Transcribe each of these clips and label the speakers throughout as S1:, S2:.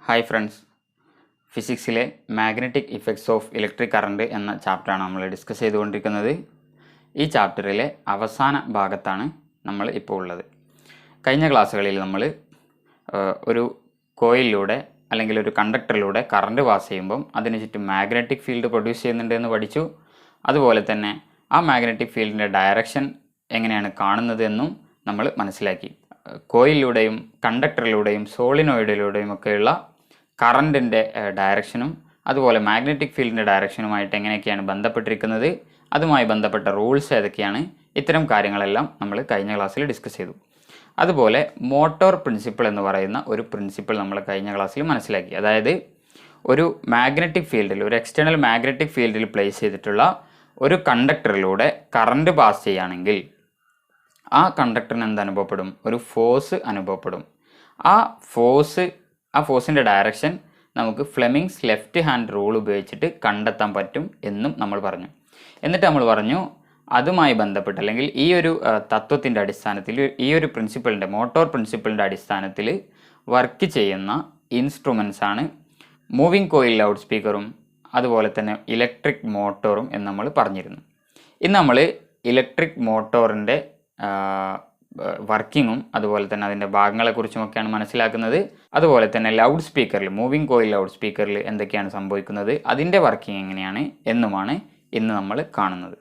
S1: Hi friends, ഫിസിക്സിലെ magnetic effects of electric current എന്ന ചാപ്റ്ററാണ് നമ്മൾ ഡിസ്കസ് ചെയ്തുകൊണ്ടിരിക്കുന്നത്. ഈ ചാപ്റ്ററിലെ അവസാന ഭാഗത്താണ് നമ്മൾ ഇപ്പോൾ ഉള്ളത്. കഴിഞ്ഞ ക്ലാസ്സുകളിൽ നമ്മൾ ഒരു കോയിലിലൂടെ അല്ലെങ്കിൽ ഒരു കണ്ടക്ടറിലൂടെ കറണ്ട് പാസ് ചെയ്യുമ്പം അതിന് ചുറ്റും മാഗ്നറ്റിക് ഫീൽഡ് പ്രൊഡ്യൂസ് ചെയ്യുന്നുണ്ട് എന്ന് പഠിച്ചു. അതുപോലെ തന്നെ ആ മാഗ്നറ്റിക് ഫീൽഡിൻ്റെ ഡയറക്ഷൻ എങ്ങനെയാണ് കാണുന്നത് എന്നും നമ്മൾ മനസ്സിലാക്കി. കോയിലിലൂടെയും കണ്ടക്ടറിലൂടെയും സോളിനോയിഡിലൂടെയും ഒക്കെയുള്ള കറണ്ടിൻ്റെ ഡയറക്ഷനും അതുപോലെ മാഗ്നറ്റിക് ഫീൽഡിൻ്റെ ഡയറക്ഷനുമായിട്ട് എങ്ങനെയൊക്കെയാണ് ബന്ധപ്പെട്ടിരിക്കുന്നത്, അതുമായി ബന്ധപ്പെട്ട റൂൾസ് ഏതൊക്കെയാണ്, ഇത്തരം കാര്യങ്ങളെല്ലാം നമ്മൾ കഴിഞ്ഞ ക്ലാസ്സിൽ ഡിസ്കസ് ചെയ്തു. അതുപോലെ മോട്ടോർ പ്രിൻസിപ്പിൾ എന്ന് പറയുന്ന ഒരു പ്രിൻസിപ്പിൾ നമ്മൾ കഴിഞ്ഞ ക്ലാസ്സിൽ മനസ്സിലാക്കി. അതായത് ഒരു മാഗ്നറ്റിക് ഫീൽഡിൽ, ഒരു എക്സ്റ്റേണൽ മാഗ്നറ്റിക് ഫീൽഡിൽ പ്ലേസ് ചെയ്തിട്ടുള്ള ഒരു കണ്ടക്ടറിലൂടെ കറണ്ട് പാസ് ചെയ്യുകയാണെങ്കിൽ ആ കണ്ടക്ടറിന് എന്ത് അനുഭവപ്പെടും? ഒരു ഫോഴ്സ് അനുഭവപ്പെടും. ആ ഫോഴ്സിൻ്റെ ഡയറക്ഷൻ നമുക്ക് ഫ്ലെമിങ്സ് ലെഫ്റ്റ് ഹാൻഡ് റൂൾ ഉപയോഗിച്ചിട്ട് കണ്ടെത്താൻ പറ്റും എന്നും നമ്മൾ പറഞ്ഞു. എന്നിട്ട് നമ്മൾ പറഞ്ഞു അതുമായി ബന്ധപ്പെട്ട് അല്ലെങ്കിൽ ഈ ഒരു തത്വത്തിൻ്റെ അടിസ്ഥാനത്തിൽ, ഈ ഒരു പ്രിൻസിപ്പിളിൻ്റെ, മോട്ടോർ പ്രിൻസിപ്പിളിൻ്റെ അടിസ്ഥാനത്തിൽ വർക്ക് ചെയ്യുന്ന ഇൻസ്ട്രുമെൻസ് ആണ് മൂവിങ് കോയിൽ ലൗഡ് സ്പീക്കറും അതുപോലെ തന്നെ ഇലക്ട്രിക് മോട്ടോറും എന്ന് നമ്മൾ പറഞ്ഞിരുന്നു. ഇന്ന് നമ്മൾ ഇലക്ട്രിക് മോട്ടോറിൻ്റെ വർക്കിങ്ങും അതുപോലെ തന്നെ അതിൻ്റെ ഭാഗങ്ങളെക്കുറിച്ചുമൊക്കെയാണ് മനസ്സിലാക്കുന്നത്. അതുപോലെ തന്നെ ലൗഡ് സ്പീക്കറിൽ, മൂവിങ് കോയിൽ ലൗഡ് സ്പീക്കറിൽ എന്തൊക്കെയാണ് സംഭവിക്കുന്നത്, അതിൻ്റെ വർക്കിംഗ് എങ്ങനെയാണ് എന്നുമാണ് ഇന്ന് നമ്മൾ കാണുന്നത്.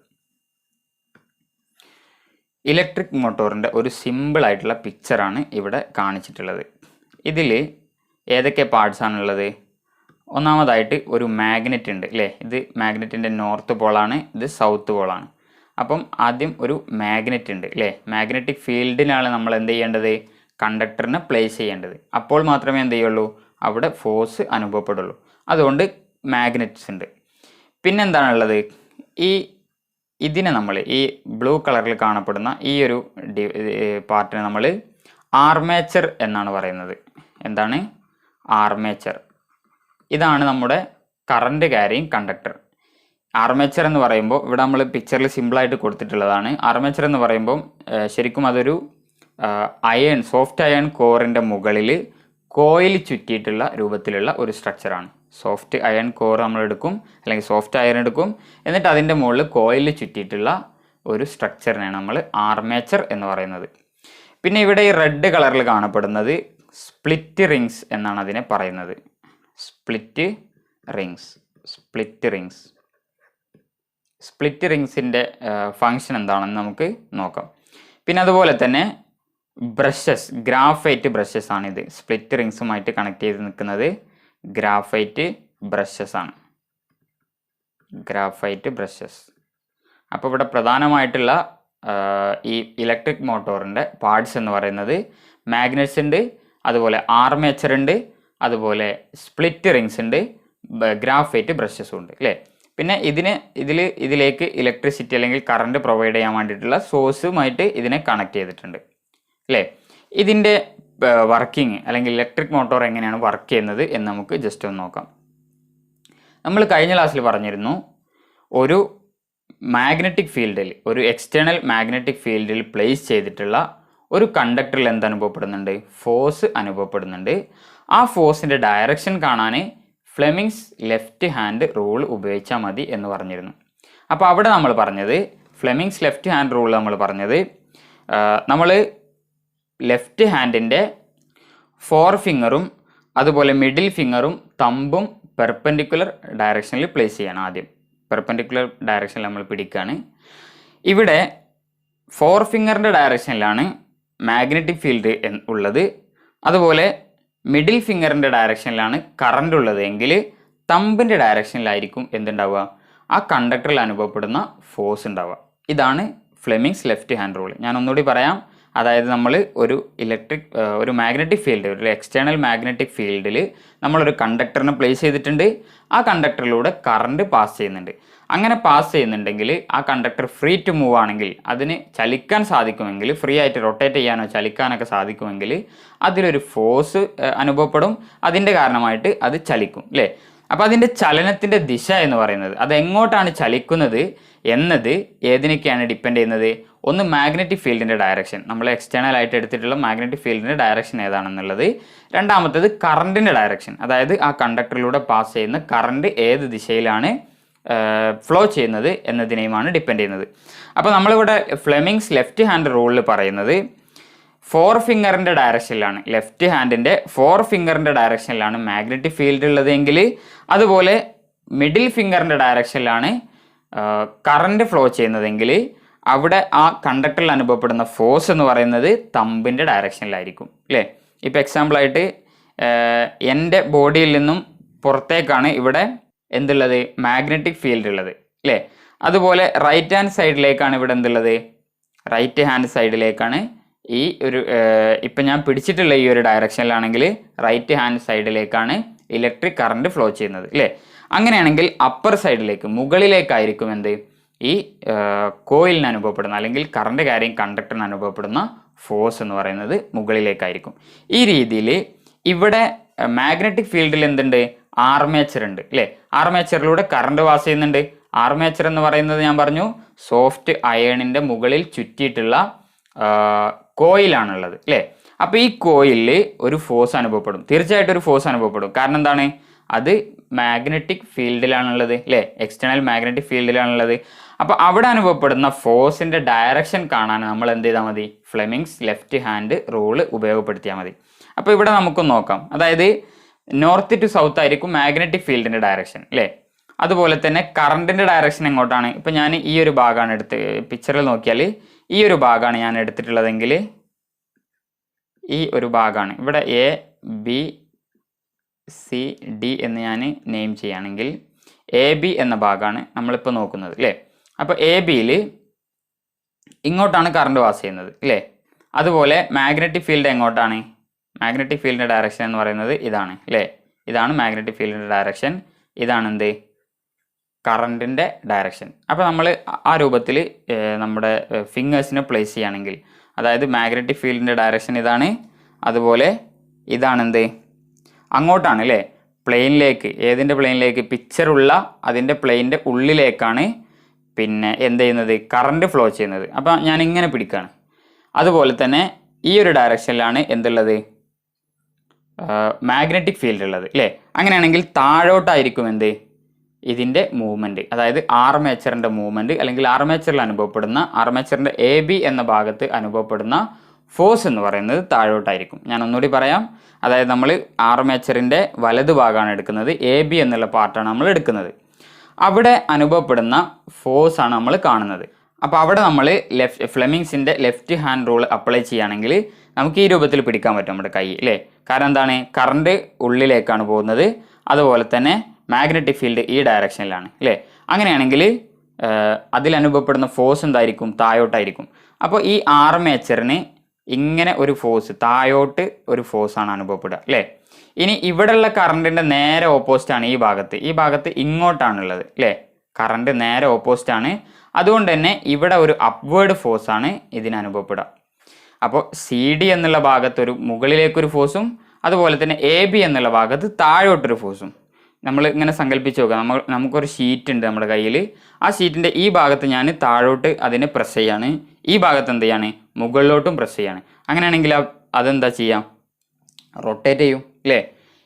S1: ഇലക്ട്രിക് മോട്ടോറിൻ്റെ ഒരു സിമ്പിളായിട്ടുള്ള പിക്ചറാണ് ഇവിടെ കാണിച്ചിട്ടുള്ളത്. ഇതിൽ ഏതൊക്കെ പാർട്സ് ആണുള്ളത്? ഒന്നാമതായിട്ട് ഒരു മാഗ്നറ്റ് ഉണ്ട് അല്ലേ? ഇത് മാഗ്നറ്റിൻ്റെ നോർത്ത് പോളാണ്, ഇത് സൗത്ത് പോളാണ്. അപ്പം ആദ്യം ഒരു മാഗ്നറ്റ് ഉണ്ട് അല്ലേ? മാഗ്നറ്റിക് ഫീൽഡിനാണ് നമ്മൾ എന്ത് ചെയ്യേണ്ടത്? കണ്ടക്ടറിനെ പ്ലേസ് ചെയ്യേണ്ടത്. അപ്പോൾ മാത്രമേ എന്ത് ചെയ്യുള്ളൂ? അവിടെ ഫോഴ്സ് അനുഭവപ്പെടുള്ളൂ. അതുകൊണ്ട് മാഗ്നറ്റ്സ് ഉണ്ട്. പിന്നെന്താണുള്ളത്? ഇതിനെ നമ്മൾ ഈ ബ്ലൂ കളറിൽ കാണപ്പെടുന്ന ഈ ഒരു പാർട്ടിനെ നമ്മൾ ആർമേച്ചർ എന്നാണ് പറയുന്നത്. എന്താണ്? ആർമേച്ചർ. ഇതാണ് നമ്മുടെ കറണ്ട് ക്യാരിയിങ് കണ്ടക്ടർ. ആർമേച്ചർ എന്ന് പറയുമ്പോൾ ഇവിടെ നമ്മൾ പിക്ചറിൽ സിമ്പിളായിട്ട് കൊടുത്തിട്ടുള്ളതാണ്. ആർമേച്ചർ എന്ന് പറയുമ്പോൾ ശരിക്കും അതൊരു സോഫ്റ്റ് അയൺ കോറിൻ്റെ മുകളിൽ കോയിൽ ചുറ്റിയിട്ടുള്ള രൂപത്തിലുള്ള ഒരു സ്ട്രക്ചറാണ്. സോഫ്റ്റ് അയൺ കോർ നമ്മൾ എടുക്കും, അല്ലെങ്കിൽ സോഫ്റ്റ് അയൺ എടുക്കും, എന്നിട്ട് അതിൻ്റെ മുകളിൽ കോയിൽ ചുറ്റിയിട്ടുള്ള ഒരു സ്ട്രക്ചറിനെയാണ് നമ്മൾ ആർമേച്ചർ എന്ന് പറയുന്നത്. പിന്നെ ഇവിടെ ഈ റെഡ് കളറിൽ കാണപ്പെടുന്നത് സ്പ്ലിറ്റ് റിങ്സ് എന്നാണ് അതിനെ പറയുന്നത്. സ്പ്ലിറ്റ് റിങ്സിൻ്റെ ഫങ്ഷൻ എന്താണെന്ന് നമുക്ക് നോക്കാം. പിന്നെ അതുപോലെ തന്നെ ബ്രഷസ്, ഗ്രാഫൈറ്റ് ബ്രഷസ് ആണിത്. സ്പ്ലിറ്റ് റിങ്സുമായിട്ട് കണക്ട് ചെയ്ത് നിൽക്കുന്നത് ഗ്രാഫൈറ്റ് ബ്രഷസ് ആണ്. അപ്പോൾ ഇവിടെ പ്രധാനമായിട്ടുള്ള ഈ ഇലക്ട്രിക് മോട്ടോറിൻ്റെ പാർട്സ് എന്ന് പറയുന്നത് മാഗ്നറ്റ്സ് ഉണ്ട്, അതുപോലെ ആർമേച്ചർ ഉണ്ട്, അതുപോലെ സ്പ്ലിറ്റ് റിങ്സ് ഉണ്ട്, ഗ്രാഫൈറ്റ് ബ്രഷസും ഉണ്ട് അല്ലേ? പിന്നെ ഇതിലേക്ക് ഇലക്ട്രിസിറ്റി അല്ലെങ്കിൽ കറണ്ട് പ്രൊവൈഡ് ചെയ്യാൻ വേണ്ടിയിട്ടുള്ള സോഴ്സുമായിട്ട് ഇതിനെ കണക്ട് ചെയ്തിട്ടുണ്ട് അല്ലേ? ഇതിൻ്റെ വർക്കിംഗ് അല്ലെങ്കിൽ ഇലക്ട്രിക് മോട്ടോർ എങ്ങനെയാണ് വർക്ക് ചെയ്യുന്നത് എന്ന് നമുക്ക് ജസ്റ്റ് ഒന്ന് നോക്കാം. നമ്മൾ കഴിഞ്ഞ ക്ലാസ്സിൽ പറഞ്ഞിരുന്നു, ഒരു മാഗ്നറ്റിക് ഫീൽഡിൽ, ഒരു എക്സ്റ്റേണൽ മാഗ്നറ്റിക് ഫീൽഡിൽ പ്ലേസ് ചെയ്തിട്ടുള്ള ഒരു കണ്ടക്ടറിൽ എന്ത് അനുഭവപ്പെടുന്നുണ്ട്? ഫോഴ്സ് അനുഭവപ്പെടുന്നുണ്ട്. ആ ഫോഴ്സിൻ്റെ ഡയറക്ഷൻ കാണാൻ ഫ്ലെമിങ്സ് ലെഫ്റ്റ് ഹാൻഡ് റൂൾ ഉപയോഗിച്ചാൽ മതി എന്ന് പറഞ്ഞിരുന്നു. അപ്പോൾ അവിടെ നമ്മൾ പറഞ്ഞത് ഫ്ലെമിങ്സ് ലെഫ്റ്റ് ഹാൻഡ് റൂൾ നമ്മൾ ലെഫ്റ്റ് ഹാൻഡിൻ്റെ 4 ഫിംഗറും അതുപോലെ മിഡിൽ ഫിംഗറും തമ്പും പെർപെൻഡിക്കുലർ ഡയറക്ഷനിൽ പ്ലേസ് ചെയ്യണം. ആദ്യം പെർപെൻഡിക്കുലർ ഡയറക്ഷനിൽ നമ്മൾ പിടിക്കുകയാണ്. ഇവിടെ 4 ഫിംഗറിൻ്റെ ഡയറക്ഷനിലാണ് മാഗ്നറ്റിക് ഫീൽഡ് ഉള്ളത്. അതുപോലെ മിഡിൽ ഫിംഗറിൻ്റെ ഡയറക്ഷനിലാണ് കറണ്ട് ഉള്ളത് എങ്കിൽ തമ്പിൻ്റെ ഡയറക്ഷനിലായിരിക്കും എന്തുണ്ടാവുക? ആ കണ്ടക്ടറിൽ അനുഭവപ്പെടുന്ന ഫോഴ്സ് ഉണ്ടാവുക. ഇതാണ് ഫ്ലെമിങ്സ് ലെഫ്റ്റ് ഹാൻഡ് റൂൾ. ഞാൻ ഒന്നുകൂടി പറയാം. അതായത് നമ്മൾ ഒരു മാഗ്നറ്റിക് ഫീൽഡ്, ഒരു എക്സ്റ്റേണൽ മാഗ്നറ്റിക് ഫീൽഡിൽ നമ്മളൊരു കണ്ടക്ടറിനെ പ്ലേസ് ചെയ്തിട്ടുണ്ട്. ആ കണ്ടക്ടറിലൂടെ കറണ്ട് പാസ് ചെയ്യുന്നുണ്ട്. അങ്ങനെ പാസ് ചെയ്യുന്നുണ്ടെങ്കിൽ ആ കണ്ടക്ടർ ഫ്രീ ടു മൂവ് ആണെങ്കിൽ, അതിന് ചലിക്കാൻ സാധിക്കുമെങ്കിൽ, ഫ്രീ ആയിട്ട് റൊട്ടേറ്റ് ചെയ്യാനോ ചലിക്കാനൊക്കെ സാധിക്കുമെങ്കിൽ അതിലൊരു ഫോഴ്സ് അനുഭവപ്പെടും. അതിൻ്റെ കാരണമായിട്ട് അത് ചലിക്കും അല്ലേ? അപ്പോൾ അതിൻ്റെ ചലനത്തിൻ്റെ ദിശ എന്ന് പറയുന്നത് അത് എങ്ങോട്ടാണ് ചലിക്കുന്നത് എന്നത് ഏതിനൊക്കെയാണ് ഡിപ്പെൻഡ് ചെയ്യുന്നത്? ഒന്ന് മാഗ്നറ്റിക് ഫീൽഡിൻ്റെ ഡയറക്ഷൻ, നമ്മൾ എക്സ്റ്റേണൽ ആയിട്ട് എടുത്തിട്ടുള്ള മാഗ്നറ്റിക് ഫീൽഡിൻ്റെ ഡയറക്ഷൻ ഏതാണെന്നുള്ളത്. രണ്ടാമത്തേത് കറണ്ടിൻ്റെ ഡയറക്ഷൻ, അതായത് ആ കണ്ടക്ടറിലൂടെ പാസ് ചെയ്യുന്ന കറണ്ട് ഏത് ദിശയിലാണ് ഫ്ലോ ചെയ്യുന്നത് എന്നതിനെയുമാണ് ഡിപ്പെൻഡ് ചെയ്യുന്നത്. അപ്പോൾ നമ്മളിവിടെ ഫ്ലെമിങ്സ് ലെഫ്റ്റ് ഹാൻഡ് റൂളിൽ പറയുന്നത് 4 ഫിംഗറിൻ്റെ ഡയറക്ഷനിലാണ്, ലെഫ്റ്റ് ഹാൻഡിൻ്റെ 4 ഫിംഗറിൻ്റെ ഡയറക്ഷനിലാണ് മാഗ്നറ്റിക് ഫീൽഡ് ഉള്ളതെങ്കിൽ, അതുപോലെ മിഡിൽ ഫിംഗറിൻ്റെ ഡയറക്ഷനിലാണ് കറണ്ട് ഫ്ലോ ചെയ്യുന്നതെങ്കിൽ അവിടെ ആ കണ്ടക്ടറിൽ അനുഭവപ്പെടുന്ന ഫോഴ്സ് എന്ന് പറയുന്നത് തമ്പിൻ്റെ ഡയറക്ഷനിലായിരിക്കും അല്ലേ. ഇപ്പോൾ എക്സാമ്പിളായിട്ട് എൻ്റെ ബോഡിയിൽ നിന്നും പുറത്തേക്കാണ് ഇവിടെ എന്തുള്ളത്? മാഗ്നറ്റിക് ഫീൽഡ് ഉള്ളത് അല്ലേ. അതുപോലെ റൈറ്റ് ഹാൻഡ് സൈഡിലേക്കാണ് ഇവിടെ എന്തുള്ളത്? റൈറ്റ് ഹാൻഡ് സൈഡിലേക്കാണ് ഈ ഒരു ഇപ്പം ഞാൻ പിടിച്ചിട്ടുള്ള ഈ ഒരു ഡയറക്ഷനിലാണെങ്കിൽ റൈറ്റ് ഹാൻഡ് സൈഡിലേക്കാണ് ഇലക്ട്രിക് കറണ്ട് ഫ്ലോ ചെയ്യുന്നത് അല്ലേ. അങ്ങനെയാണെങ്കിൽ അപ്പർ സൈഡിലേക്ക് മുകളിലേക്കായിരിക്കും എന്ത്? ഈ കോയിലിന് അനുഭവപ്പെടുന്ന അല്ലെങ്കിൽ കറണ്ട് ക്യാരിങ് കണ്ടക്ടറിന് അനുഭവപ്പെടുന്ന ഫോഴ്സ് എന്ന് പറയുന്നത് മുകളിലേക്കായിരിക്കും. ഈ രീതിയിൽ ഇവിടെ മാഗ്നറ്റിക് ഫീൽഡിൽ എന്തുണ്ട്? ആർമേച്ചർ ഉണ്ട് അല്ലേ. ആർമേച്ചറിലൂടെ കറണ്ട് പാസ് ചെയ്യുന്നുണ്ട്. ആർമേച്ചർ എന്ന് പറയുന്നത് ഞാൻ പറഞ്ഞു സോഫ്റ്റ് അയേണിൻ്റെ മുകളിൽ ചുറ്റിയിട്ടുള്ള കോയിലാണുള്ളത് അല്ലേ. അപ്പോൾ ഈ കോയിലിൽ ഒരു ഫോഴ്സ് അനുഭവപ്പെടും, തീർച്ചയായിട്ടും ഒരു ഫോഴ്സ് അനുഭവപ്പെടും. കാരണം എന്താണ്? അത് മാഗ്നറ്റിക് ഫീൽഡിലാണുള്ളത് അല്ലേ, എക്സ്റ്റേണൽ മാഗ്നറ്റിക് ഫീൽഡിലാണുള്ളത്. അപ്പോൾ അവിടെ അനുഭവപ്പെടുന്ന ഫോഴ്സിൻ്റെ ഡയറക്ഷൻ കാണാൻ നമ്മൾ എന്ത് ചെയ്താൽ മതി? ഫ്ലെമിങ്സ് ലെഫ്റ്റ് ഹാൻഡ് റൂള് ഉപയോഗപ്പെടുത്തിയാൽ മതി. അപ്പോൾ ഇവിടെ നമുക്ക് നോക്കാം, അതായത് നോർത്ത് ടു സൗത്ത് ആയിരിക്കും മാഗ്നറ്റിക് ഫീൽഡിൻ്റെ ഡയറക്ഷൻ അല്ലേ. അതുപോലെ തന്നെ കറണ്ടിൻ്റെ ഡയറക്ഷൻ എങ്ങോട്ടാണ്? ഇപ്പം ഞാൻ ഈ ഒരു ഭാഗമാണ് എടുത്ത് പിക്ചറിൽ നോക്കിയാൽ ഈ ഒരു ഭാഗമാണ് ഞാൻ എടുത്തിട്ടുള്ളതെങ്കിൽ ഈ ഒരു ഭാഗമാണ് ഇവിടെ എ ബി സി ഡി എന്ന് ഞാൻ നെയിം ചെയ്യുകയാണെങ്കിൽ എ ബി എന്ന ഭാഗമാണ് നമ്മളിപ്പോൾ നോക്കുന്നത് അല്ലേ. അപ്പോൾ എ ബിയിൽ ഇങ്ങോട്ടാണ് കറണ്ട് പാസ് ചെയ്യുന്നത് അല്ലേ. അതുപോലെ മാഗ്നറ്റിക് ഫീൽഡ് എങ്ങോട്ടാണ്? മാഗ്നറ്റിക് ഫീൽഡിൻ്റെ ഡയറക്ഷൻ എന്ന് പറയുന്നത് ഇതാണ് അല്ലേ. ഇതാണ് മാഗ്നറ്റിക് ഫീൽഡിൻ്റെ ഡയറക്ഷൻ, ഇതാണ് എന്ത്? കറണ്ടിൻ്റെ ഡയറക്ഷൻ. അപ്പോൾ നമ്മൾ ആ രൂപത്തിൽ നമ്മുടെ ഫിംഗേഴ്സിനെ പ്ലേസ് ചെയ്യുകയാണെങ്കിൽ, അതായത് മാഗ്നറ്റിക് ഫീൽഡിൻ്റെ ഡയറക്ഷൻ ഇതാണ്, അതുപോലെ ഇതാണെന്ത്? അങ്ങോട്ടാണ് അല്ലേ, പ്ലെയിനിലേക്ക്. ഏതിൻ്റെ പ്ലെയിനിലേക്ക്? പിക്ചറുള്ള അതിൻ്റെ പ്ലെയിനിൻ്റെ ഉള്ളിലേക്കാണ് പിന്നെ എന്ത് ചെയ്യുന്നത്? കറണ്ട് ഫ്ലോ ചെയ്യുന്നത്. അപ്പോൾ ഞാൻ ഇങ്ങനെ പിടിക്കുകയാണ്. അതുപോലെ തന്നെ ഈ ഒരു ഡയറക്ഷനിലാണ് എന്തുള്ളത്? മാഗ്നറ്റിക് ഫീൽഡ് ഉള്ളത് അല്ലേ. അങ്ങനെയാണെങ്കിൽ താഴോട്ടായിരിക്കും എന്ത്? ഇതിൻ്റെ മൂവ്മെൻറ്റ്, അതായത് ആർമേച്ചറിൻ്റെ മൂവ്മെൻറ്റ് അല്ലെങ്കിൽ ആർമേച്ചറിൽ അനുഭവപ്പെടുന്ന ആർമേച്ചറിൻ്റെ എ ബി എന്ന ഭാഗത്ത് അനുഭവപ്പെടുന്ന ഫോഴ്സ് എന്ന് പറയുന്നത് താഴോട്ടായിരിക്കും. ഞാൻ ഒന്നുകൂടി പറയാം, അതായത് നമ്മൾ ആർമേച്ചറിൻ്റെ വലത് ഭാഗമാണ് എടുക്കുന്നത്, എ ബി എന്നുള്ള പാർട്ടാണ് നമ്മൾ എടുക്കുന്നത്. അവിടെ അനുഭവപ്പെടുന്ന ഫോഴ്സ് ആണ് നമ്മൾ കാണുന്നത്. അപ്പോൾ അവിടെ നമ്മൾ ഫ്ലെമിങ്സിൻ്റെ ലെഫ്റ്റ് ഹാൻഡ് റൂൾ അപ്ലൈ ചെയ്യുകയാണെങ്കിൽ നമുക്ക് ഈ രൂപത്തിൽ പിടിക്കാൻ പറ്റും നമ്മുടെ കൈ അല്ലേ. കാരണം എന്താണ്? കറണ്ട് ഉള്ളിലേക്കാണ് പോകുന്നത്, അതുപോലെ തന്നെ മാഗ്നറ്റിക് ഫീൽഡ് ഈ ഡയറക്ഷനിലാണ് അല്ലേ. അങ്ങനെയാണെങ്കിൽ അതിലനുഭവപ്പെടുന്ന ഫോഴ്സ് എന്തായിരിക്കും? താഴോട്ടായിരിക്കും. അപ്പോൾ ഈ ആർമേച്ചറിന് ഇങ്ങനെ ഒരു ഫോഴ്സ്, താഴോട്ട് ഒരു ഫോഴ്സാണ് അനുഭവപ്പെടുക അല്ലേ. ഇനി ഇവിടെയുള്ള കറണ്ടിൻ്റെ നേരെ ഓപ്പോസിറ്റാണ് ഈ ഭാഗത്ത്. ഈ ഭാഗത്ത് ഇങ്ങോട്ടാണുള്ളത് അല്ലേ, കറണ്ട് നേരെ ഓപ്പോസിറ്റാണ്. അതുകൊണ്ട് തന്നെ ഇവിടെ ഒരു അപ്വേർഡ് ഫോഴ്സാണ് ഇതിന് അനുഭവപ്പെടുക. അപ്പോൾ സി ഡി എന്നുള്ള ഭാഗത്ത് ഒരു മുകളിലേക്കൊരു ഫോഴ്സും, അതുപോലെ തന്നെ എ ബി എന്നുള്ള ഭാഗത്ത് താഴോട്ടൊരു ഫോഴ്സും. നമ്മൾ ഇങ്ങനെ സങ്കല്പിച്ച് നോക്കുക, നമുക്കൊരു ഷീറ്റ് ഉണ്ട് നമ്മുടെ കയ്യിൽ. ആ ഷീറ്റിൻ്റെ ഈ ഭാഗത്ത് ഞാൻ താഴോട്ട് അതിനെ പ്രസ് ചെയ്യാണ്, ഈ ഭാഗത്ത് എന്ത് ചെയ്യാണ്? മുകളിലോട്ടും പ്രസ് ചെയ്യാണ്. അങ്ങനെയാണെങ്കിൽ അതെന്താ ചെയ്യാം? റൊട്ടേറ്റ് ചെയ്യും അല്ലേ.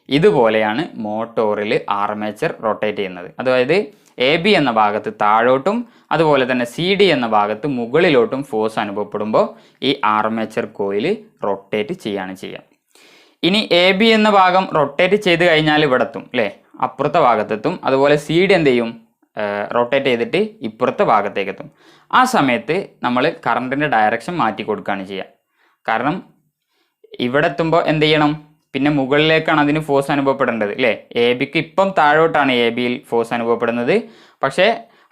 S1: ഇതുപോലെയാണ് മോട്ടോറിൽ ആർമേച്ചർ റൊട്ടേറ്റ് ചെയ്യുന്നത്. അതായത് എ ബി എന്ന ഭാഗത്ത് താഴോട്ടും അതുപോലെ തന്നെ സി ഡി എന്ന ഭാഗത്ത് മുകളിലോട്ടും ഫോഴ്സ് അനുഭവപ്പെടുമ്പോൾ ഈ ആർമേച്ചർ കോയിൽ റൊട്ടേറ്റ് ചെയ്യാണ് ചെയ്യുക. ഇനി എ ബി എന്ന ഭാഗം റൊട്ടേറ്റ് ചെയ്ത് കഴിഞ്ഞാൽ ഇവിടെ എത്തും അല്ലേ, അപ്പുറത്തെ ഭാഗത്തെത്തും. അതുപോലെ സി ഡി എന്ത് ചെയ്യും? റൊട്ടേറ്റ് ചെയ്തിട്ട് ഇപ്പുറത്തെ ഭാഗത്തേക്ക് എത്തും. ആ സമയത്ത് നമ്മൾ കറണ്ടിൻ്റെ ഡയറക്ഷൻ മാറ്റി കൊടുക്കുകയാണ് ചെയ്യുക. കാരണം ഇവിടെ എത്തുമ്പോൾ എന്ത് ചെയ്യണം? പിന്നെ മുകളിലേക്കാണ് അതിന് ഫോഴ്സ് അനുഭവപ്പെടേണ്ടത് അല്ലേ. എ ബിക്ക് ഇപ്പം താഴോട്ടാണ് എ ബിയിൽ ഫോഴ്സ് അനുഭവപ്പെടുന്നത്, പക്ഷേ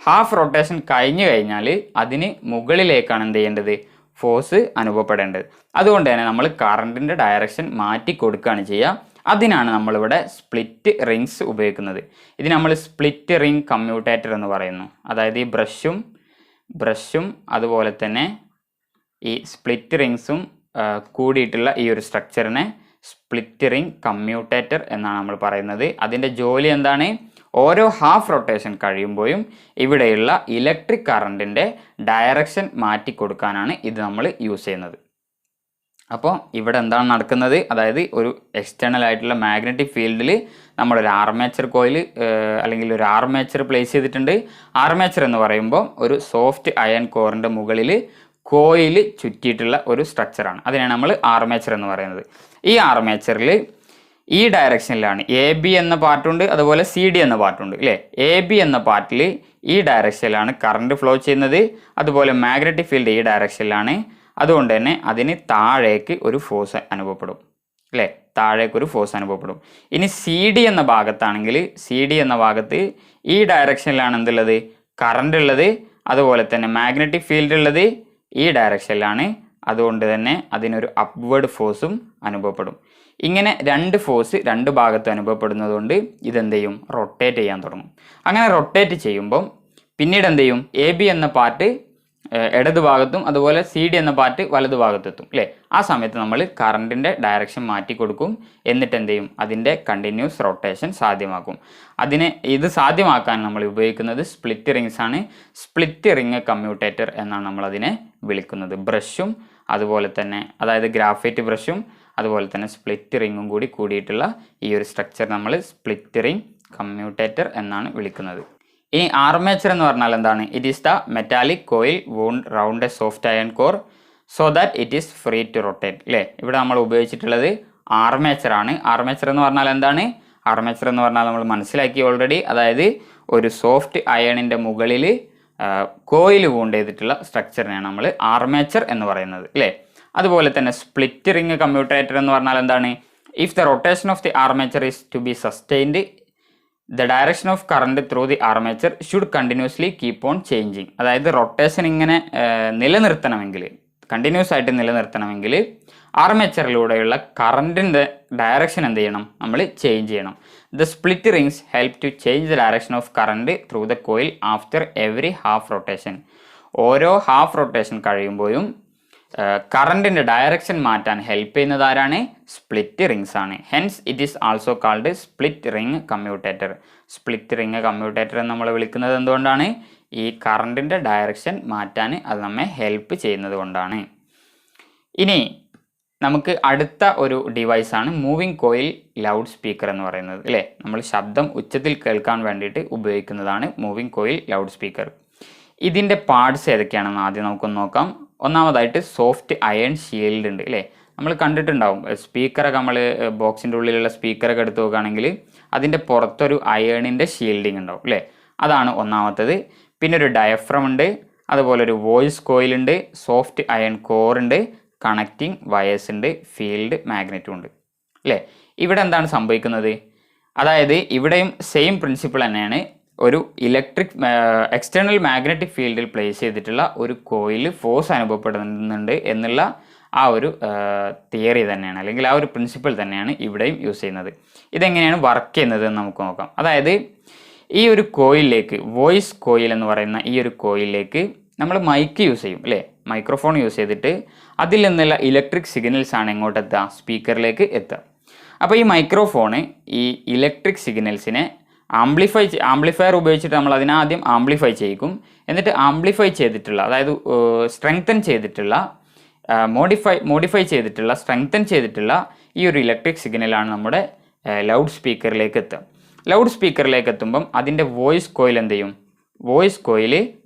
S1: ഹാഫ് റൊട്ടേഷൻ കഴിഞ്ഞു കഴിഞ്ഞാൽ അതിന് മുകളിലേക്കാണ് എന്ത് ചെയ്യേണ്ടത്? ഫോഴ്സ് അനുഭവപ്പെടേണ്ടത്. അതുകൊണ്ട് തന്നെ നമ്മൾ കറണ്ടിൻ്റെ ഡയറക്ഷൻ മാറ്റി കൊടുക്കുകയാണ് ചെയ്യുക. അതിനാണ് നമ്മളിവിടെ സ്പ്ലിറ്റ് റിങ്സ് ഉപയോഗിക്കുന്നത്. ഇത് നമ്മൾ സ്പ്ലിറ്റ് റിംഗ് കമ്മ്യൂട്ടേറ്റർ എന്ന് പറയുന്നു. അതായത് ഈ ബ്രഷും അതുപോലെ തന്നെ ഈ സ്പ്ലിറ്റ് റിങ്സും കൂടിയിട്ടുള്ള ഈ ഒരു സ്ട്രക്ചറിനെ സ്പ്ലിറ്റ് റിംഗ് കമ്മ്യൂട്ടേറ്റർ എന്നാണ് നമ്മൾ പറയുന്നത്. അതിൻ്റെ ജോലി എന്താണ്? ഓരോ ഹാഫ് റൊട്ടേഷൻ കഴിയുമ്പോഴും ഇവിടെയുള്ള ഇലക്ട്രിക് കറണ്ടിൻ്റെ ഡയറക്ഷൻ മാറ്റി കൊടുക്കാനാണ് ഇത് നമ്മൾ യൂസ് ചെയ്യുന്നത്. അപ്പോൾ ഇവിടെ എന്താണ് നടക്കുന്നത്? അതായത് ഒരു എക്സ്റ്റേണൽ ആയിട്ടുള്ള മാഗ്നറ്റിക് ഫീൽഡിൽ നമ്മളൊരു ആർമേച്ചർ കോയിൽ അല്ലെങ്കിൽ ഒരു ആർമേച്ചർ പ്ലേസ് ചെയ്തിട്ടുണ്ട്. ആർമേച്ചർ എന്ന് പറയുമ്പോൾ ഒരു സോഫ്റ്റ് അയൺ കോറിൻ്റെ മുകളിൽ കോയിൽ ചുറ്റിയിട്ടുള്ള ഒരു സ്ട്രക്ചറാണ്. അതിനാണ് നമ്മൾ ആർമേച്ചർ എന്ന് പറയുന്നത്. ഈ ആർമേച്ചറിൽ ഈ ഡയറക്ഷനിലാണ് AB എന്ന പാർട്ടുണ്ട്, അതുപോലെ CD എന്ന പാർട്ടുണ്ട് അല്ലേ. AB എന്ന പാർട്ടിൽ ഈ ഡയറക്ഷനിലാണ് കറണ്ട് ഫ്ലോ ചെയ്യുന്നത്, അതുപോലെ മാഗ്നറ്റിക് ഫീൽഡ് ഈ ഡയറക്ഷനിലാണ്. അതുകൊണ്ട് തന്നെ അതിന് താഴേക്ക് ഒരു ഫോഴ്സ് അനുഭവപ്പെടും അല്ലേ, താഴേക്കൊരു ഫോഴ്സ് അനുഭവപ്പെടും. ഇനി CD എന്ന ഭാഗത്താണെങ്കിൽ CD എന്ന ഭാഗത്ത് ഈ ഡയറക്ഷനിലാണ് എന്തുള്ളത്? കറണ്ട് ഉള്ളത്. അതുപോലെ തന്നെ മാഗ്നറ്റിക് ഫീൽഡ് ഉള്ളത് ഈ ഡയറക്ഷനിലാണ്. അതുകൊണ്ട് തന്നെ അതിനൊരു അപ്വേർഡ് ഫോഴ്സും അനുഭവപ്പെടും. ഇങ്ങനെ രണ്ട് ഫോഴ്സ് രണ്ട് ഭാഗത്തും അനുഭവപ്പെടുന്നത് കൊണ്ട് ഇതെന്ത് ചെയ്യും? റൊട്ടേറ്റ് ചെയ്യാൻ തുടങ്ങും. അങ്ങനെ റൊട്ടേറ്റ് ചെയ്യുമ്പം പിന്നീട് എന്ത് ചെയ്യും? AB എന്ന പാർട്ട് ഇടത് ഭാഗത്തും അതുപോലെ CD എന്ന പാർട്ട് വലത് ഭാഗത്തെത്തും അല്ലേ. ആ സമയത്ത് നമ്മൾ കറണ്ടിൻ്റെ ഡയറക്ഷൻ മാറ്റി കൊടുക്കും. എന്നിട്ട് എന്ത് ചെയ്യും? അതിൻ്റെ കണ്ടിന്യൂസ് റൊട്ടേഷൻ സാധ്യമാക്കും. ഇത് സാധ്യമാക്കാൻ നമ്മൾ ഉപയോഗിക്കുന്നത് സ്പ്ലിറ്റ് റിങ്സ് ആണ്. സ്പ്ലിറ്റ് റിങ് കമ്മ്യൂട്ടേറ്റർ എന്നാണ് നമ്മൾ അതിനെ വിളിക്കുന്നത്. ബ്രഷും അതുപോലെ തന്നെ, അതായത് ഗ്രാഫൈറ്റ് ബ്രഷും അതുപോലെ തന്നെ സ്പ്ലിറ്റ് റിങ്ങും കൂടിയിട്ടുള്ള ഈ ഒരു സ്ട്രക്ചർ നമ്മൾ സ്പ്ലിറ്റ് റിങ് കമ്മ്യൂട്ടേറ്റർ എന്നാണ് വിളിക്കുന്നത്. ഇനി ആർമേച്ചർ എന്ന് പറഞ്ഞാൽ എന്താണ്? It is the metallic coil wound round a soft iron core so that it is free to rotate അല്ലേ. ഇവിടെ നമ്മൾ ഉപയോഗിച്ചിട്ടുള്ളത് ആർമേച്ചർ ആണ്. ആർമേച്ചർ എന്ന് പറഞ്ഞാൽ എന്താണ്? ആർമേച്ചർ എന്ന് പറഞ്ഞാൽ നമ്മൾ മനസ്സിലാക്കി ഓൾറെഡി. അതായത് ഒരു സോഫ്റ്റ് അയണിൻ്റെ മുകളിൽ കോയിൽ വൂണ്ട് ചെയ്തിട്ടുള്ള സ്ട്രക്ചറിനെയാണ് നമ്മൾ ആർമേച്ചർ എന്ന് പറയുന്നത് അല്ലേ. അതുപോലെ തന്നെ സ്പ്ലിറ്റ് റിംഗ് കമ്മ്യൂട്ടേറ്റർ എന്ന് പറഞ്ഞാൽ എന്താണ്? If the rotation of the armature is to be sustained the direction of current through the armature should continuously keep on changing. അതായത് റൊട്ടേഷൻ ഇങ്ങനെ നിലനിർത്തണമെങ്കിൽ, കണ്ടിന്യൂസ് ആയിട്ട് നിലനിർത്തണമെങ്കിൽ ആർമേച്ചറിലൂടെയുള്ള കറണ്ടിൻ്റെ ഡയറക്ഷൻ എന്ത് ചെയ്യണം? നമ്മൾ ചേഞ്ച് ചെയ്യണം. The split rings help to change the direction of current through the coil after every half rotation. ഓരോ half rotation കഴിയുമ്പോഴും കറണ്ടിൻ്റെ ഡയറക്ഷൻ മാറ്റാൻ ഹെൽപ്പ് ചെയ്യുന്നത് ആരാണ്? സ്പ്ലിറ്റ് റിങ്സ് ആണ്. Hence it is also called split ring commutator. Split ring commutator എന്ന് നമ്മൾ വിളിക്കുന്നത് എന്തുകൊണ്ടാണ്? ഈ കറണ്ടിൻ്റെ ഡയറക്ഷൻ മാറ്റാൻ അത് നമ്മെ ഹെൽപ്പ് ചെയ്യുന്നത് കൊണ്ടാണ്. ഇനി നമുക്ക് അടുത്ത ഒരു ഡിവൈസാണ് മൂവിങ് കോയിൽ ലൗഡ് സ്പീക്കർ എന്ന് പറയുന്നത് അല്ലേ. നമ്മൾ ശബ്ദം ഉച്ചത്തിൽ കേൾക്കാൻ വേണ്ടിയിട്ട് ഉപയോഗിക്കുന്നതാണ് മൂവിങ് കോയിൽ ലൗഡ് സ്പീക്കർ. ഇതിൻ്റെ പാർട്സ് ഏതൊക്കെയാണെന്ന് ആദ്യം നമുക്കൊന്ന് നോക്കാം. ഒന്നാമതായിട്ട് സോഫ്റ്റ് അയൺ ഷീൽഡ് ഉണ്ട് അല്ലേ. നമ്മൾ കണ്ടിട്ടുണ്ടാവും സ്പീക്കറൊക്കെ, നമ്മൾ ബോക്സിൻ്റെ ഉള്ളിലുള്ള സ്പീക്കറൊക്കെ എടുത്ത് നോക്കുകയാണെങ്കിൽ അതിൻ്റെ പുറത്തൊരു അയേണിൻ്റെ ഷീൽഡിങ് ഉണ്ടാവും അല്ലേ. അതാണ് ഒന്നാമത്തത്. പിന്നെ ഒരു ഡയഫ്രം ഉണ്ട്, അതുപോലെ ഒരു വോയിസ് കോയിൽ ഉണ്ട്, സോഫ്റ്റ് അയൺ കോർ ഉണ്ട്, കണക്റ്റിംഗ് വയേഴ്സ് ഉണ്ട്, ഫീൽഡ് മാഗ്നറ്റും ഉണ്ട് അല്ലേ. ഇവിടെ എന്താണ് സംഭവിക്കുന്നത്? അതായത് ഇവിടെയും സെയിം പ്രിൻസിപ്പിൾ തന്നെയാണ്. ഒരു ഇലക്ട്രിക് എക്സ്റ്റേണൽ മാഗ്നറ്റിക് ഫീൽഡിൽ പ്ലേസ് ചെയ്തിട്ടുള്ള ഒരു കോയിൽ ഫോഴ്സ് അനുഭവപ്പെടുന്നുണ്ട് എന്നുള്ള ആ ഒരു തിയറി തന്നെയാണ്, അല്ലെങ്കിൽ ആ ഒരു പ്രിൻസിപ്പിൾ തന്നെയാണ് ഇവിടെയും യൂസ് ചെയ്യുന്നത്. ഇതെങ്ങനെയാണ് വർക്ക് ചെയ്യുന്നത് എന്ന് നമുക്ക് നോക്കാം. അതായത് ഈ ഒരു കോയിലിലേക്ക്, വോയിസ് കോയിൽ എന്ന് പറയുന്ന ഈ ഒരു കോയിലിലേക്ക് നമ്മൾ മൈക്ക് യൂസ് ചെയ്യും അല്ലേ. മൈക്രോഫോൺ യൂസ് ചെയ്തിട്ട് അതിൽ നിന്നുള്ള ഇലക്ട്രിക് സിഗ്നൽസ് ആണ് എങ്ങോട്ട് എത്തുക? സ്പീക്കറിലേക്ക് എത്തുക. അപ്പോൾ ഈ മൈക്രോഫോണ് ഈ ഇലക്ട്രിക് സിഗ്നൽസിനെ ആംപ്ലിഫയർ ഉപയോഗിച്ചിട്ട് നമ്മൾ അതിനാദ്യം ആംപ്ലിഫൈ ചെയ്യിക്കും. എന്നിട്ട് ആംപ്ലിഫൈ ചെയ്തിട്ടുള്ള, അതായത് സ്ട്രെങ്തൻ ചെയ്തിട്ടുള്ള, മോഡിഫൈ ചെയ്തിട്ടുള്ള, സ്ട്രെങ്തൻ ചെയ്തിട്ടുള്ള ഈ ഒരു ഇലക്ട്രിക് സിഗ്നലാണ് നമ്മുടെ ലൗഡ് സ്പീക്കറിലേക്ക് എത്തുക. ലൗഡ് സ്പീക്കറിലേക്ക് എത്തുമ്പം അതിൻ്റെ വോയിസ് കോയിൽ എന്ത് ചെയ്യും? വോയിസ് കോയിൽ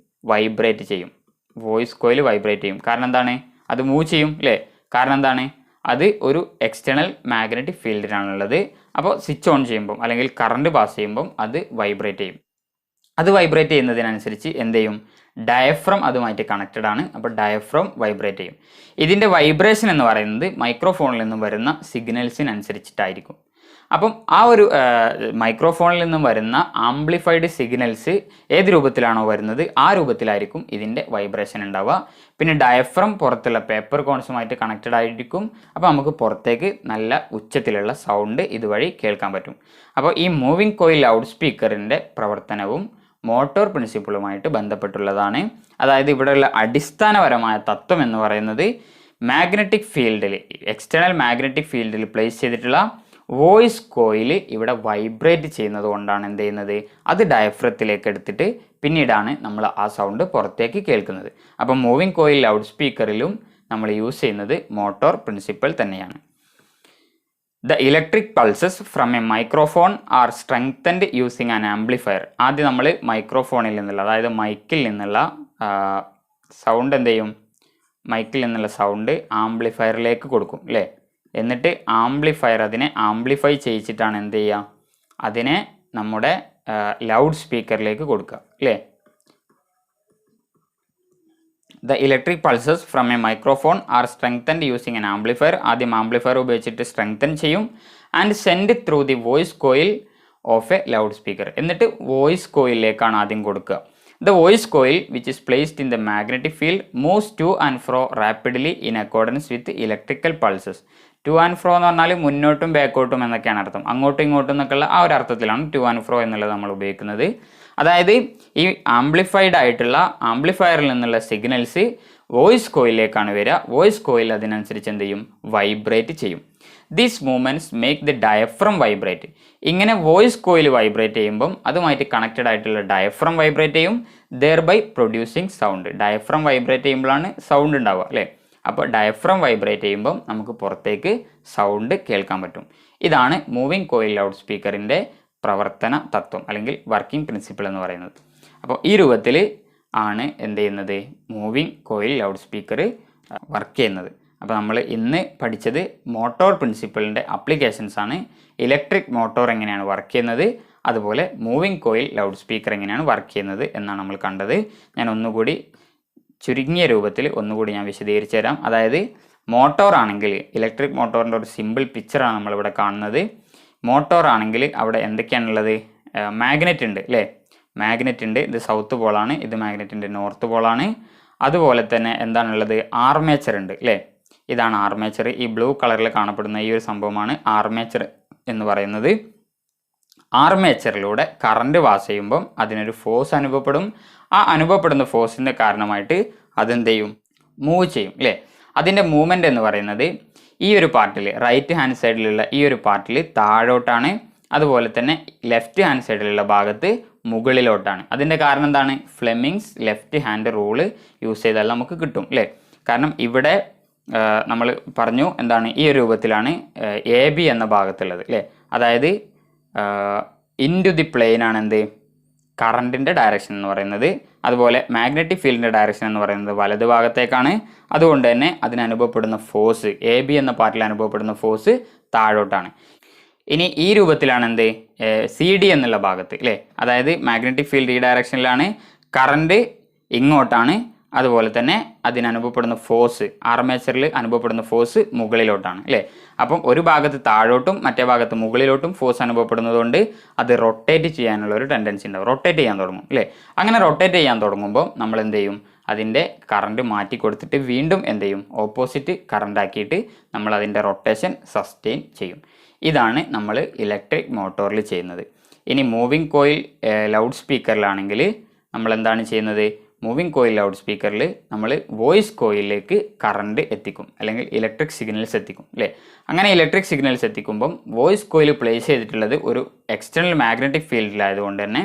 S1: വൈബ്രേറ്റ് ചെയ്യും. വോയിസ് കോയിൽ വൈബ്രേറ്റ് ചെയ്യും. കാരണം എന്താണ്? അത് മൂവ് ചെയ്യും അല്ലേ. കാരണം എന്താണ്? അത് ഒരു എക്സ്റ്റേണൽ മാഗ്നറ്റിക് ഫീൽഡിലാണുള്ളത്. അപ്പോൾ സ്വിച്ച് ഓൺ ചെയ്യുമ്പം അല്ലെങ്കിൽ കറണ്ട് പാസ് ചെയ്യുമ്പം അത് വൈബ്രേറ്റ് ചെയ്യും. അത് വൈബ്രേറ്റ് ചെയ്യുന്നതിനനുസരിച്ച് എന്ത് ചെയ്യും? ഡയഫ്രം അതുമായിട്ട് കണക്റ്റഡ് ആണ്. അപ്പോൾ ഡയഫ്രം വൈബ്രേറ്റ് ചെയ്യും. ഇതിൻ്റെ വൈബ്രേഷൻ എന്ന് പറയുന്നത് മൈക്രോഫോണിൽ നിന്നും വരുന്ന സിഗ്നൽസിനനുസരിച്ചിട്ടായിരിക്കും. അപ്പം ആ ഒരു മൈക്രോഫോണിൽ നിന്നും വരുന്ന ആംപ്ലിഫൈഡ് സിഗ്നൽസ് ഏത് രൂപത്തിലാണോ വരുന്നത് ആ രൂപത്തിലായിരിക്കും ഇതിൻ്റെ വൈബ്രേഷൻ ഉണ്ടാവുക. പിന്നെ ഡയഫ്രം പുറത്തുള്ള പേപ്പർ കോൺസുമായിട്ട് കണക്റ്റഡ് ആയിരിക്കും. അപ്പോൾ നമുക്ക് പുറത്തേക്ക് നല്ല ഉച്ചത്തിലുള്ള സൗണ്ട് ഇതുവഴി കേൾക്കാൻ പറ്റും. അപ്പോൾ ഈ മൂവിങ് കോയിൽ ലൗഡ് സ്പീക്കറിൻ്റെ പ്രവർത്തനവും മോട്ടോർ പ്രിൻസിപ്പിളുമായിട്ട് ബന്ധപ്പെട്ടുള്ളതാണ്. അതായത് ഇവിടെയുള്ള അടിസ്ഥാനപരമായ തത്വം എന്ന് പറയുന്നത് മാഗ്നറ്റിക് ഫീൽഡിൽ, എക്സ്റ്റേണൽ മാഗ്നറ്റിക് ഫീൽഡിൽ പ്ലേസ് ചെയ്തിട്ടുള്ള വോയിസ് കോയിൽ ഇവിടെ വൈബ്രേറ്റ് ചെയ്യുന്നത് കൊണ്ടാണ് എന്ത് ചെയ്യുന്നത്, അത് ഡയഫ്രത്തിലേക്ക് എടുത്തിട്ട് പിന്നീടാണ് നമ്മൾ ആ സൗണ്ട് പുറത്തേക്ക് കേൾക്കുന്നത്. അപ്പം മൂവിങ് കോയിൽ ലൗഡ് സ്പീക്കറിലും നമ്മൾ യൂസ് ചെയ്യുന്നത് മോട്ടോർ പ്രിൻസിപ്പിൾ തന്നെയാണ്. The electric pulses from a microphone are strengthened using an amplifier. ആദ്യം നമ്മൾ മൈക്രോഫോണിൽ നിന്നുള്ള, അതായത് മൈക്കിൽ നിന്നുള്ള സൗണ്ട് എന്ത് ചെയ്യും, മൈക്കിൽ നിന്നുള്ള സൗണ്ട് ആംപ്ലിഫയറിലേക്ക് കൊടുക്കും അല്ലേ. എന്നിട്ട് ആംപ്ലിഫയർ അതിനെ ആംപ്ലിഫൈ ചെയ്യിച്ചിട്ടാണ് എന്ത് ചെയ്യുക, അതിനെ നമ്മുടെ ലൗഡ് സ്പീക്കറിലേക്ക് കൊടുക്കുക അല്ലേ. The electric pulses from a microphone are strengthened using an amplifier. ആദ്യം ആംപ്ലിഫയർ ഉപയോഗിച്ചിട്ട് സ്ട്രെങ്തൻ ചെയ്യും. And send through the voice coil of A loud speaker. എന്നിട്ട് വോയിസ് കോയിലിലേക്കാണ് ആദ്യം കൊടുക്കുക. The voice coil, which is placed in the magnetic field, moves to and fro rapidly in accordance with electrical pulses. Two and fro എന്ന് പറഞ്ഞാൽ മുന്നോട്ടും ബാക്കോട്ടും എന്നൊക്കെയാണ് അർത്ഥം. അങ്ങോട്ടും ഇങ്ങോട്ടും എന്നൊക്കെയുള്ള ആ ഒരു അർത്ഥത്തിലാണ് ടു ആൻഡ് ഫ്രോ എന്നുള്ളത് നമ്മൾ ഉപയോഗിക്കുന്നത്. അതായത് ഈ ആംപ്ലിഫൈഡ് ആയിട്ടുള്ള ആംപ്ലിഫയറിൽ നിന്നുള്ള സിഗ്നൽസ് വോയിസ് കോയിലേക്കാണ് വരിക. വോയിസ് കോയിൽ അതിനനുസരിച്ച് എന്ത് ചെയ്യും, വൈബ്രേറ്റ് ചെയ്യും. These movements make the diaphragm vibrate. ഇങ്ങനെ വോയിസ് കോയിൽ വൈബ്രേറ്റ് ചെയ്യുമ്പം അതുമായിട്ട് കണക്റ്റഡ് ആയിട്ടുള്ള ഡയഫ്രം വൈബ്രേറ്റ് ചെയ്യും, ദെയർബൈ പ്രൊഡ്യൂസിങ് സൗണ്ട്. ഡയഫ്രം വൈബ്രേറ്റ് ചെയ്യുമ്പോഴാണ് സൗണ്ട് ഉണ്ടാവുക അല്ലേ. അപ്പോൾ ഡയഫ്രം വൈബ്രേറ്റ് ചെയ്യുമ്പം നമുക്ക് പുറത്തേക്ക് സൗണ്ട് കേൾക്കാൻ പറ്റും. ഇതാണ് മൂവിങ് കോയിൽ ലൗഡ് സ്പീക്കറിൻ്റെ പ്രവർത്തന തത്വം അല്ലെങ്കിൽ വർക്കിംഗ് പ്രിൻസിപ്പിൾ എന്ന് പറയുന്നത്. അപ്പോൾ ഈ രൂപത്തിൽ ആണ് എന്ത് ചെയ്യുന്നത്, moving coil loud speaker work ചെയ്യുന്നത്. അപ്പോൾ നമ്മൾ ഇന്ന് പഠിച്ചത് മോട്ടോർ പ്രിൻസിപ്പിളിൻ്റെ അപ്ലിക്കേഷൻസ് ആണ്. ഇലക്ട്രിക് മോട്ടോർ എങ്ങനെയാണ് വർക്ക് ചെയ്യുന്നത്, അതുപോലെ മൂവിങ് കോയിൽ ലൗഡ് സ്പീക്കർ എങ്ങനെയാണ് വർക്ക് ചെയ്യുന്നത് എന്നാണ് നമ്മൾ കണ്ടത്. ഞാൻ ഒന്നുകൂടി ചുരുങ്ങിയ രൂപത്തിൽ ഒന്നുകൂടി ഞാൻ വിശദീകരിച്ചു തരാം. അതായത് മോട്ടോർ ആണെങ്കിൽ, ഇലക്ട്രിക് മോട്ടോറിൻ്റെ ഒരു സിമ്പിൾ പിക്ചറാണ് നമ്മളിവിടെ കാണുന്നത്. മോട്ടോർ ആണെങ്കിൽ അവിടെ എന്തൊക്കെയാണുള്ളത്, മാഗ്നറ്റ് ഉണ്ട് അല്ലേ, മാഗ്നറ്റ് ഉണ്ട്. ഇത് സൗത്ത് പോളാണ്, ഇത് മാഗ്നറ്റിൻ്റെ നോർത്ത് പോളാണ്. അതുപോലെ തന്നെ എന്താണുള്ളത്, ആർമേച്ചർ ഉണ്ട് അല്ലേ. ഇതാണ് ആർമേച്ചർ. ഈ ബ്ലൂ കളറിൽ കാണപ്പെടുന്ന ഈ ഒരു സംഭവമാണ് ആർമേച്ചർ എന്ന് പറയുന്നത്. ആർമേച്ചറിലൂടെ കറണ്ട് പാസ് ചെയ്യുമ്പം അതിനൊരു ഫോഴ്സ് അനുഭവപ്പെടും. ആ അനുഭവപ്പെടുന്ന ഫോഴ്സിൻ്റെ കാരണമായിട്ട് അതെന്ത് ചെയ്യും, മൂവ് ചെയ്യും അല്ലേ. അതിൻ്റെ മൂവ്മെൻ്റ് എന്ന് പറയുന്നത് ഈ ഒരു പാർട്ടിൽ, റൈറ്റ് ഹാൻഡ് സൈഡിലുള്ള ഈ ഒരു പാർട്ടിൽ താഴോട്ടാണ്, അതുപോലെ തന്നെ ലെഫ്റ്റ് ഹാൻഡ് സൈഡിലുള്ള ഭാഗത്ത് മുകളിലോട്ടാണ്. അതിൻ്റെ കാരണം എന്താണ്, Fleming's left hand rule use ചെയ്താൽ നമുക്ക് കിട്ടും അല്ലേ. കാരണം ഇവിടെ നമ്മൾ പറഞ്ഞു എന്താണ്, ഈ ഒരു രൂപത്തിലാണ് എ ബി എന്ന ഭാഗത്തുള്ളത് അല്ലേ. അതായത് ഇൻ ടു ദി പ്ലെയിൻ ആണ് എന്ത്, കറണ്ടിൻ്റെ ഡയറക്ഷൻ എന്ന് പറയുന്നത്. അതുപോലെ മാഗ്നറ്റിക് ഫീൽഡിൻ്റെ ഡയറക്ഷൻ എന്ന് പറയുന്നത് വലത് ഭാഗത്തേക്കാണ്. അതുകൊണ്ട് തന്നെ അതിനനുഭവപ്പെടുന്ന ഫോഴ്സ്, എ ബി എന്ന പാർട്ടിൽ അനുഭവപ്പെടുന്ന ഫോഴ്സ് താഴോട്ടാണ്. ഇനി ഈ രൂപത്തിലാണ് എന്ത്, സി ഡി എന്നുള്ള ഭാഗത്ത് അല്ലേ. അതായത് മാഗ്നറ്റിക് ഫീൽഡ് ഈ ഡയറക്ഷനിലാണ്, കറണ്ട് ഇങ്ങോട്ടാണ്, അതുപോലെ തന്നെ അതിനനുഭവപ്പെടുന്ന ഫോഴ്സ്, ആർമേച്ചറിൽ അനുഭവപ്പെടുന്ന ഫോഴ്സ് മുകളിലോട്ടാണ് അല്ലേ. അപ്പം ഒരു ഭാഗത്ത് താഴോട്ടും മറ്റേ ഭാഗത്ത് മുകളിലോട്ടും ഫോഴ്സ് അനുഭവപ്പെടുന്നത് കൊണ്ട് അത് റൊട്ടേറ്റ് ചെയ്യാനുള്ള ഒരു ടെൻഡൻസി ഉണ്ടാവും, റൊട്ടേറ്റ് ചെയ്യാൻ തുടങ്ങും അല്ലേ. അങ്ങനെ റൊട്ടേറ്റ് ചെയ്യാൻ തുടങ്ങുമ്പോൾ നമ്മൾ എന്ത് ചെയ്യും, അതിൻ്റെ കറണ്ട് മാറ്റി കൊടുത്തിട്ട് വീണ്ടും എന്ത് ചെയ്യും, ഓപ്പോസിറ്റ് കറണ്ട് ആക്കിയിട്ട് നമ്മൾ അതിൻ്റെ റൊട്ടേഷൻ സസ്റ്റെയിൻ ചെയ്യും. ഇതാണ് നമ്മൾ ഇലക്ട്രിക് മോട്ടോറിൽ ചെയ്യുന്നത്. ഇനി മൂവിങ് കോയിൽ ലൗഡ് സ്പീക്കറിലാണെങ്കിൽ നമ്മൾ എന്താണ് ചെയ്യുന്നത്, മൂവിങ് കോയിൽ ലൗഡ് സ്പീക്കറിൽ നമ്മൾ വോയിസ് കോയിലിലേക്ക് കറണ്ട് എത്തിക്കും, അല്ലെങ്കിൽ ഇലക്ട്രിക് സിഗ്നൽസ് എത്തിക്കും അല്ലേ. അങ്ങനെ ഇലക്ട്രിക് സിഗ്നൽസ് എത്തിക്കുമ്പം വോയിസ് കോയിൽ പ്ലേസ് ചെയ്തിട്ടുള്ളത് ഒരു എക്സ്റ്റേണൽ മാഗ്നറ്റിക് ഫീൽഡിലായതുകൊണ്ട് തന്നെ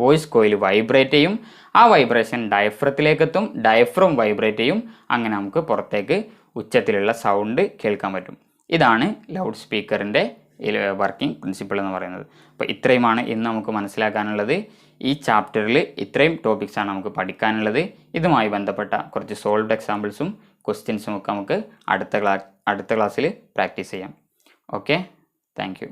S1: വോയിസ് കോയിൽ വൈബ്രേറ്റ് ചെയ്യും. ആ വൈബ്രേഷൻ ഡയഫ്രത്തിലേക്ക് എത്തും, ഡയഫ്രം വൈബ്രേറ്റ് ചെയ്യും. അങ്ങനെ നമുക്ക് പുറത്തേക്ക് ഉച്ചത്തിലുള്ള സൗണ്ട് കേൾക്കാൻ പറ്റും. ഇതാണ് ലൗഡ് സ്പീക്കറിൻ്റെ വർക്കിംഗ് പ്രിൻസിപ്പിൾ എന്ന് പറയുന്നത്. അപ്പോൾ ഇത്രയുമാണ് ഇന്ന് നമുക്ക് മനസ്സിലാക്കാനുള്ളത്. ഈ ചാപ്റ്ററിൽ ഇത്രയും ടോപ്പിക്സാണ് നമുക്ക് പഠിക്കാനുള്ളത്. ഇതുമായി ബന്ധപ്പെട്ട കുറച്ച് സോൾവ്ഡ് എക്സാമ്പിൾസും ക്വസ്റ്റ്യൻസും ഒക്കെ നമുക്ക് അടുത്ത ക്ലാസ്സിൽ പ്രാക്ടീസ് ചെയ്യാം. Okay, thank you.